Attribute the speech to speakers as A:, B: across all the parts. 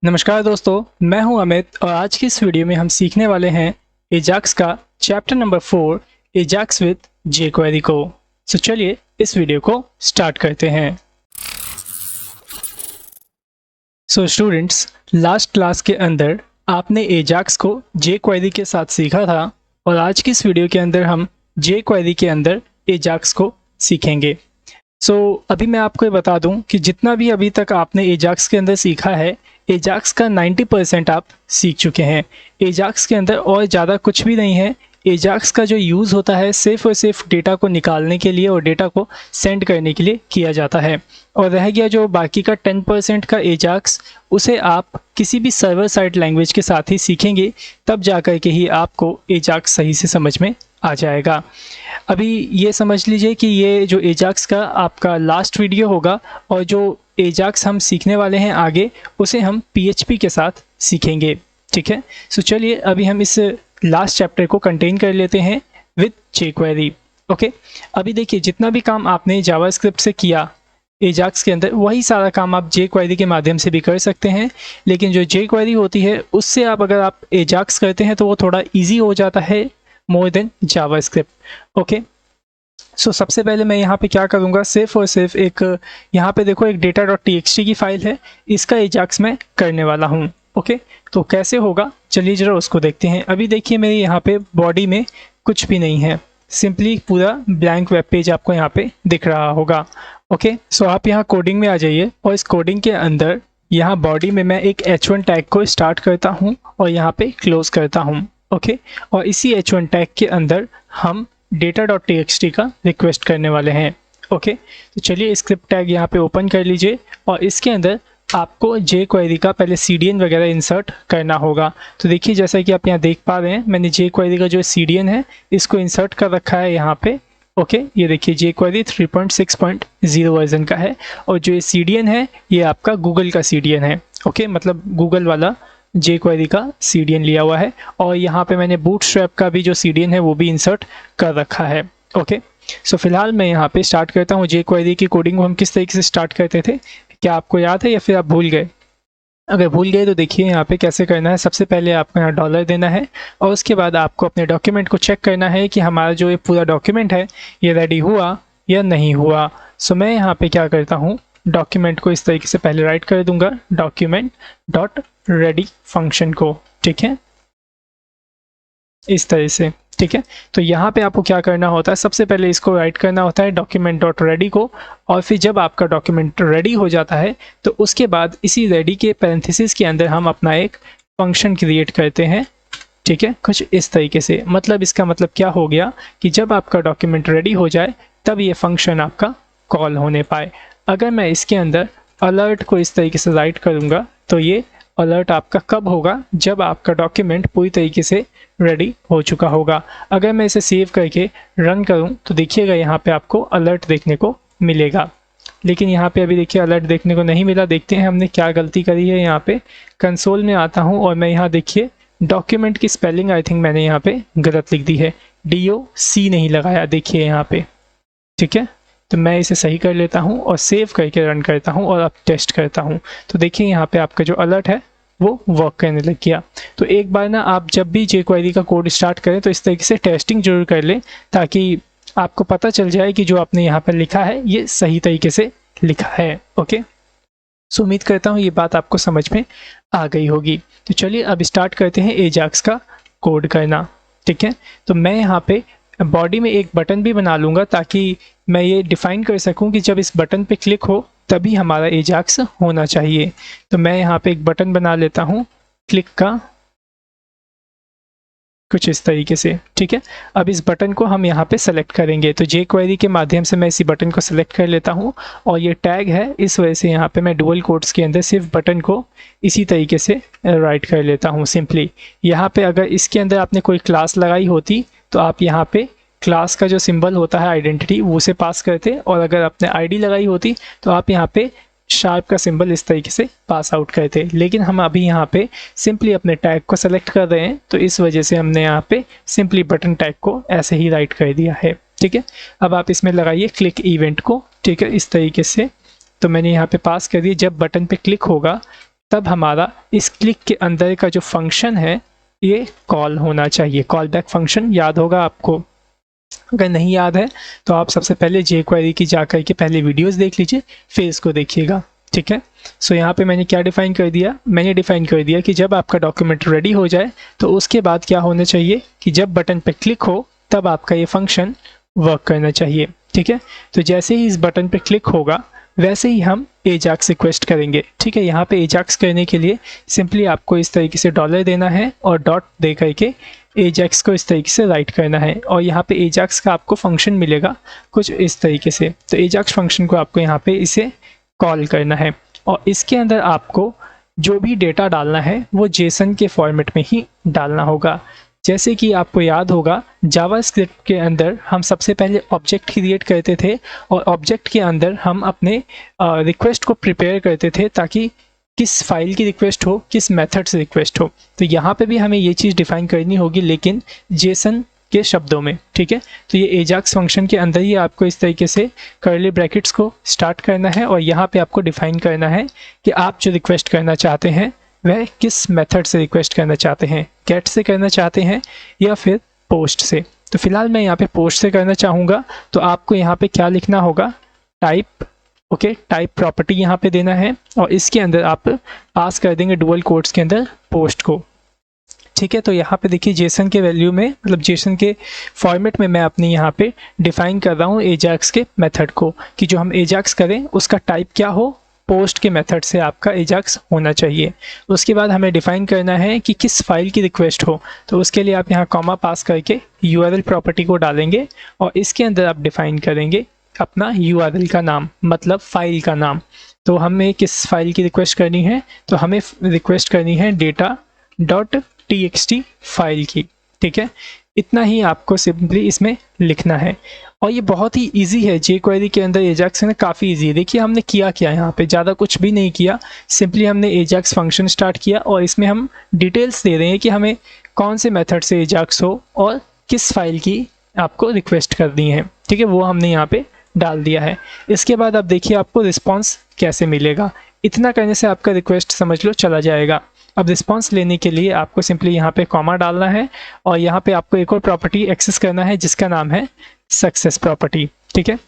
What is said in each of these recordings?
A: नमस्कार दोस्तों, मैं हूं अमित और आज की इस वीडियो में हम सीखने वाले हैं एजाक्स का चैप्टर नंबर 4 एजाक्स विद jQuery को। सो चलिए इस वीडियो को स्टार्ट करते हैं। सो स्टूडेंट्स, लास्ट क्लास के अंदर आपने एजाक्स को jQuery के साथ सीखा था और आज की इस वीडियो के अंदर हम jQuery के अंदर एजाक्स को सीखेंगे। अभी मैं आपको ये बता दूं कि जितना भी अभी तक आपने एजाक्स के अंदर सीखा है, एजाक्स का 90% आप सीख चुके हैं। एजाक्स के अंदर और ज़्यादा कुछ भी नहीं है। एजाक्स का जो यूज़ होता है सिर्फ और सिर्फ डेटा को निकालने के लिए और डेटा को सेंड करने के लिए किया जाता है। और रह गया जो बाकी का 10% का एजाक्स, उसे आप किसी भी सर्वर साइड लैंग्वेज के साथ ही सीखेंगे, तब जा कर के ही आपको एजाक्स सही से समझ में आ जाएगा। अभी ये समझ लीजिए कि ये जो एजाक्स का आपका लास्ट वीडियो होगा और जो एजाक्स हम सीखने वाले हैं आगे, उसे हम PHP के साथ सीखेंगे। ठीक है, सो चलिए अभी हम इस लास्ट चैप्टर को कंटेन कर लेते हैं विद jQuery। ओके, अभी देखिए जितना भी काम आपने जावास्क्रिप्ट से किया एजाक्स के अंदर, वही सारा काम आप jQuery के माध्यम से भी कर सकते हैं। लेकिन जो jQuery होती है उससे अगर आप एजाक्स करते हैं तो वो थोड़ा ईजी हो जाता है मोर देन जावास्क्रिप्ट। ओके, सो सबसे पहले मैं यहाँ पे क्या करूँगा, सिर्फ और सिर्फ एक यहाँ पे देखो एक data.txt की फाइल है, इसका एजाक्स मैं करने वाला हूँ। ओके, तो कैसे होगा चलिए ज़रा उसको देखते हैं। अभी देखिए मेरे यहाँ पे बॉडी में कुछ भी नहीं है, सिंपली पूरा ब्लैंक वेब पेज आपको यहाँ पे दिख रहा होगा। ओके, सो आप यहाँ कोडिंग में आ जाइए और इस कोडिंग के अंदर यहाँ बॉडी में मैं एक h1 टैग को स्टार्ट करता हूँ और यहाँ पे क्लोज करता हूँ। ओके, और इसी h1 टैग के अंदर हम data.txt का रिक्वेस्ट करने वाले हैं। ओके, तो चलिए स्क्रिप्ट टैग यहाँ पे ओपन कर लीजिए और इसके अंदर आपको jQuery का पहले CDN वगैरह इंसर्ट करना होगा। तो देखिए जैसा कि आप यहाँ देख पा रहे हैं, मैंने jQuery का जो CDN है इसको इंसर्ट कर रखा है यहाँ पे। ओके, ये देखिए jQuery 3.6.0 वर्जन का है और जो ये CDN है ये आपका गूगल का CDN है। ओके, मतलब गूगल वाला jQuery का CDN लिया हुआ है और यहाँ पे मैंने बूटस्ट्रैप का भी जो CDN है वो भी इंसर्ट कर रखा है। ओके, सो फिलहाल मैं यहाँ पे स्टार्ट करता हूँ jQuery की कोडिंग को। हम किस तरीके से स्टार्ट करते थे, क्या आपको याद है या फिर आप भूल गए? अगर भूल गए तो देखिए यहाँ पे कैसे करना है। सबसे पहले आपको यहाँ डॉलर देना है और उसके बाद आपको अपने डॉक्यूमेंट को चेक करना है कि हमारा जो ये पूरा डॉक्यूमेंट है ये रेडी हुआ या नहीं हुआ। सो मैं यहाँ पे क्या करता हूँ, डॉक्यूमेंट को इस तरीके से पहले राइट कर दूंगा, डॉक्यूमेंट डॉट रेडी फंक्शन को। ठीक है, इस तरह से। ठीक है, तो यहाँ पे आपको क्या करना होता है, सबसे पहले इसको राइट करना होता है डॉक्यूमेंट डॉट रेडी को, और फिर जब आपका डॉक्यूमेंट रेडी हो जाता है तो उसके बाद इसी रेडी के पैरेंथेसिस के अंदर हम अपना एक फंक्शन क्रिएट करते हैं। ठीक है, कुछ इस तरीके से। मतलब इसका मतलब क्या हो गया कि जब आपका डॉक्यूमेंट रेडी हो जाए तब ये फंक्शन आपका कॉल होने पाए। अगर मैं इसके अंदर अलर्ट को इस तरीके से राइट करूँगा तो ये अलर्ट आपका कब होगा, जब आपका डॉक्यूमेंट पूरी तरीके से रेडी हो चुका होगा। अगर मैं इसे सेव करके रन करूं तो देखिएगा यहाँ पे आपको अलर्ट देखने को मिलेगा, लेकिन यहाँ पे अभी देखिए अलर्ट देखने को नहीं मिला। देखते हैं हमने क्या गलती करी है। यहाँ पे कंसोल में आता हूँ और मैं यहाँ देखिए डॉक्यूमेंट की स्पेलिंग आई थिंक मैंने यहाँ पे गलत लिख दी है, DOC नहीं लगाया, देखिए यहाँ पे। ठीक है, तो मैं इसे सही कर लेता हूँ और सेव करके रन करता हूँ और अब टेस्ट करता हूँ। तो देखिए यहाँ पे आपका जो अलर्ट है वो वर्क करने लग गया। तो एक बार ना आप जब भी jQuery का कोड स्टार्ट करें तो इस तरीके से टेस्टिंग जरूर कर लें, ताकि आपको पता चल जाए कि जो आपने यहाँ पर लिखा है ये सही तरीके से लिखा है। ओके, सो उम्मीद करता हूँ ये बात आपको समझ में आ गई होगी। तो चलिए अब स्टार्ट करते हैं एजाक्स का कोड करना। ठीक है, तो मैं यहाँ पे बॉडी में एक बटन भी बना लूँगा ताकि मैं ये डिफ़ाइन कर सकूँ कि जब इस बटन पे क्लिक हो तभी हमारा एजाक्स होना चाहिए। तो मैं यहाँ पे एक बटन बना लेता हूँ क्लिक का, कुछ इस तरीके से। ठीक है, अब इस बटन को हम यहाँ पे सेलेक्ट करेंगे। तो jQuery के माध्यम से मैं इसी बटन को सेलेक्ट कर लेता हूँ और ये टैग है, इस वजह से यहाँ पे मैं डुअल कोट्स के अंदर सिर्फ बटन को इसी तरीके से राइट कर लेता हूँ सिंपली। यहाँ पे अगर इसके अंदर आपने कोई क्लास लगाई होती तो आप यहाँ पे क्लास का जो सिंबल होता है आइडेंटिटी वो उसे पास करते, और अगर आपने ID लगाई होती तो आप यहाँ पे शार्प का सिंबल इस तरीके से पास आउट करते। लेकिन हम अभी यहाँ पे सिंपली अपने टैग को सेलेक्ट कर रहे हैं तो इस वजह से हमने यहाँ पे सिंपली बटन टैग को ऐसे ही राइट कर दिया है। ठीक है, अब आप इसमें लगाइए क्लिक इवेंट को। ठीक है, इस तरीके से। तो मैंने यहाँ पे पास कर दिया, जब बटन पे क्लिक होगा तब हमारा इस क्लिक के अंदर का जो फंक्शन है ये कॉल होना चाहिए। कॉल बैक फंक्शन याद होगा आपको, अगर नहीं याद है तो आप सबसे पहले jQuery की जा कर के पहले वीडियोस देख लीजिए, फिर इसको देखिएगा, ठीक है। सो यहाँ पे मैंने क्या डिफ़ाइन कर दिया, मैंने डिफ़ाइन कर दिया कि जब आपका डॉक्यूमेंट रेडी हो जाए तो उसके बाद क्या होना चाहिए कि जब बटन पे क्लिक हो तब आपका ये फंक्शन वर्क करना चाहिए, ठीक है। तो जैसे ही इस बटन पे क्लिक होगा वैसे ही हम एजाक्स रिक्वेस्ट करेंगे, ठीक है। यहाँ पे एजाक्स करने के लिए सिंपली आपको इस तरीके से डॉलर देना है और डॉट दे करके एजाक्स को इस तरीके से राइट करना है, और यहाँ पे एजाक्स का आपको फंक्शन मिलेगा कुछ इस तरीके से। तो एजाक्स फंक्शन को आपको यहाँ पे इसे कॉल करना है, और इसके अंदर आपको जो भी डेटा डालना है वो जेसन के फॉर्मेट में ही डालना होगा। जैसे कि आपको याद होगा जावास्क्रिप्ट के अंदर हम सबसे पहले ऑब्जेक्ट क्रिएट करते थे, और ऑब्जेक्ट के अंदर हम अपने रिक्वेस्ट को प्रिपेयर करते थे ताकि किस फाइल की रिक्वेस्ट हो, किस मेथड से रिक्वेस्ट हो। तो यहाँ पे भी हमें ये चीज़ डिफाइन करनी होगी, लेकिन जेसन के शब्दों में, ठीक है। तो ये एजाक्स फंक्शन के अंदर ही आपको इस तरीके से कर्ली ब्रैकेट्स को स्टार्ट करना है, और यहाँ पे आपको डिफाइन करना है कि आप जो रिक्वेस्ट करना चाहते हैं वह किस मेथड से रिक्वेस्ट करना चाहते हैं, गेट से करना चाहते हैं या फिर पोस्ट से। तो फिलहाल मैं यहाँ पे पोस्ट से करना चाहूँगा, तो आपको यहाँ पे क्या लिखना होगा, टाइप, ओके, टाइप प्रॉपर्टी यहाँ पे देना है, और इसके अंदर आप पास कर देंगे डुअल कोट्स के अंदर पोस्ट को, ठीक है। तो यहाँ पे देखिए जेसन के वैल्यू में, मतलब जेसन के फॉर्मेट में मैं अपने यहाँ पे डिफाइन कर रहा हूँ एजाक्स के मेथड को, कि जो हम एजाक्स करें उसका टाइप क्या हो, पोस्ट के मेथड से आपका एजाक्स होना चाहिए। उसके बाद हमें डिफाइन करना है कि किस फाइल की रिक्वेस्ट हो, तो उसके लिए आप यहाँ कॉमा पास करके URL प्रॉपर्टी को डालेंगे, और इसके अंदर आप डिफाइन करेंगे अपना URL का नाम, मतलब फाइल का नाम। तो हमें किस फाइल की रिक्वेस्ट करनी है, तो हमें रिक्वेस्ट करनी है data.txt फाइल की, ठीक है। इतना ही आपको सिंपली इसमें लिखना है, और ये बहुत ही इजी है। jQuery के अंदर एजाक्स है काफ़ी इजी है। देखिए हमने किया क्या, यहाँ पे ज़्यादा कुछ भी नहीं किया, सिंपली हमने एजाक्स फंक्शन स्टार्ट किया, और इसमें हम डिटेल्स दे रहे हैं कि हमें कौन से मेथड से एजाक्स हो और किस फाइल की आपको रिक्वेस्ट करनी है, ठीक है, वो हमने यहाँ पे डाल दिया है। इसके बाद आप देखिए आपको रिस्पॉन्स कैसे मिलेगा। इतना करने से आपका रिक्वेस्ट समझ लो चला जाएगा। अब रिस्पॉन्स लेने के लिए आपको सिंपली यहाँ पे कॉमा डालना है, और यहाँ पे आपको एक और प्रॉपर्टी एक्सेस करना है जिसका नाम है सक्सेस प्रॉपर्टी, ठीक है।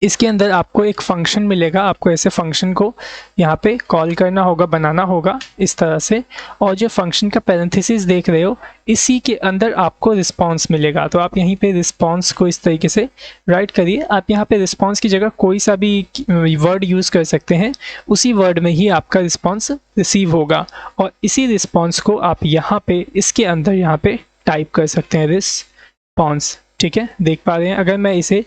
A: इसके अंदर आपको एक फंक्शन मिलेगा, आपको ऐसे फंक्शन को यहाँ पे कॉल करना होगा, बनाना होगा इस तरह से, और जो फंक्शन का पैरेंथेसिस देख रहे हो इसी के अंदर आपको रिस्पॉन्स मिलेगा। तो आप यहीं पे रिस्पॉन्स को इस तरीके से राइट करिए। आप यहाँ पे रिस्पॉन्स की जगह कोई सा भी वर्ड यूज़ कर सकते हैं, उसी वर्ड में ही आपका रिस्पॉन्स रिसीव होगा, और इसी रिस्पॉन्स को आप यहाँ पे इसके अंदर यहाँ पे टाइप कर सकते हैं, रिस्पॉन्स, ठीक है। देख पा रहे हैं, अगर मैं इसे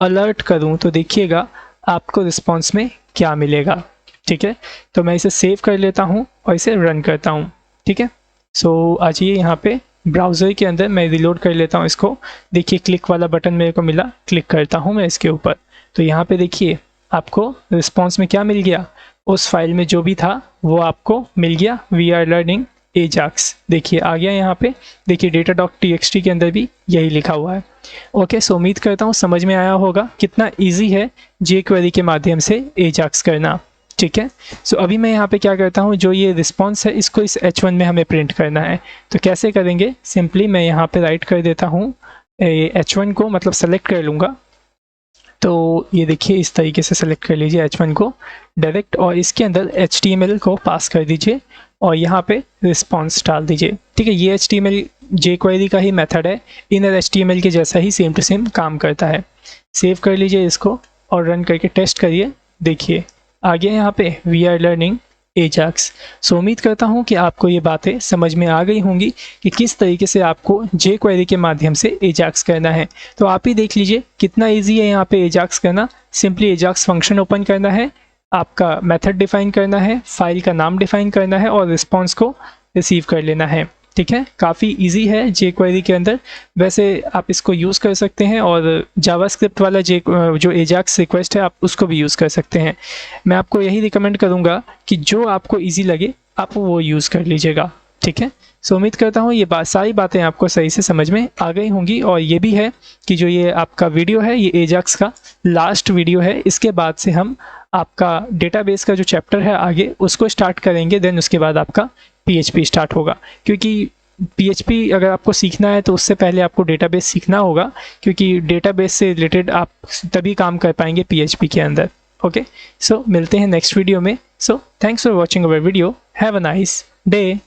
A: अलर्ट करूं तो देखिएगा आपको रिस्पॉन्स में क्या मिलेगा, ठीक है। तो मैं इसे सेव कर लेता हूं और इसे रन करता हूं, ठीक है। सो आ जाइए यहाँ पे ब्राउज़र के अंदर, मैं रिलोड कर लेता हूं इसको। देखिए क्लिक वाला बटन मेरे को मिला, क्लिक करता हूं मैं इसके ऊपर, तो यहाँ पे देखिए आपको रिस्पॉन्स में क्या मिल गया, उस फाइल में जो भी था वो आपको मिल गया, वी आर लर्निंग एजाक्स, देखिए आ गया यहाँ पे। देखिए data.txt के अंदर भी यही लिखा हुआ है। ओके, सो उम्मीद करता हूँ समझ में आया होगा कितना इजी है jQuery के माध्यम से एजाक्स करना, ठीक है। सो अभी मैं यहाँ पे क्या करता हूँ, जो ये रिस्पॉन्स है इसको इस H1 में हमें प्रिंट करना है। तो कैसे करेंगे, सिंपली मैं यहाँ पे राइट कर देता हूँ H1 को, मतलब सेलेक्ट कर लूँगा। तो ये देखिए इस तरीके से सेलेक्ट कर लीजिए H1 को डायरेक्ट, और इसके अंदर HTML को पास कर दीजिए और यहाँ पे रिस्पॉन्स डाल दीजिए, ठीक है। ये HTML jQuery का ही मेथड है, इनर HTML के जैसा ही सेम टू सेम काम करता है। सेव कर लीजिए इसको और रन करके टेस्ट करिए, देखिए आ गया यहाँ पे वी आर लर्निंग एजाक्स। सो उम्मीद करता हूँ कि आपको ये बातें समझ में आ गई होंगी कि किस तरीके से आपको jQuery के माध्यम से एजाक्स करना है। तो आप ही देख लीजिए कितना इजी है यहाँ पे एजाक्स करना। सिंपली एजाक्स फंक्शन ओपन करना है, आपका मेथड डिफाइन करना है, फाइल का नाम डिफाइन करना है और रिस्पॉन्स को रिसीव कर लेना है, ठीक है। काफ़ी इजी है jQuery के अंदर। वैसे आप इसको यूज़ कर सकते हैं और जावास्क्रिप्ट वाला जो एजाक्स रिक्वेस्ट है आप उसको भी यूज़ कर सकते हैं। मैं आपको यही रिकमेंड करूँगा कि जो आपको इजी लगे आप वो यूज़ कर लीजिएगा, ठीक है। सो उम्मीद करता हूँ ये सारी बातें आपको सही से समझ में आ गई होंगी, और ये भी है कि जो ये आपका वीडियो है ये एजाक्स का लास्ट वीडियो है। इसके बाद से हम आपका डेटाबेस का जो चैप्टर है आगे उसको स्टार्ट करेंगे, देन उसके बाद आपका PHP स्टार्ट होगा। क्योंकि PHP अगर आपको सीखना है तो उससे पहले आपको डेटाबेस सीखना होगा, क्योंकि डेटाबेस से रिलेटेड आप तभी काम कर पाएंगे PHP के अंदर। ओके, सो मिलते हैं नेक्स्ट वीडियो में। So thanks for watching our video, have a nice day.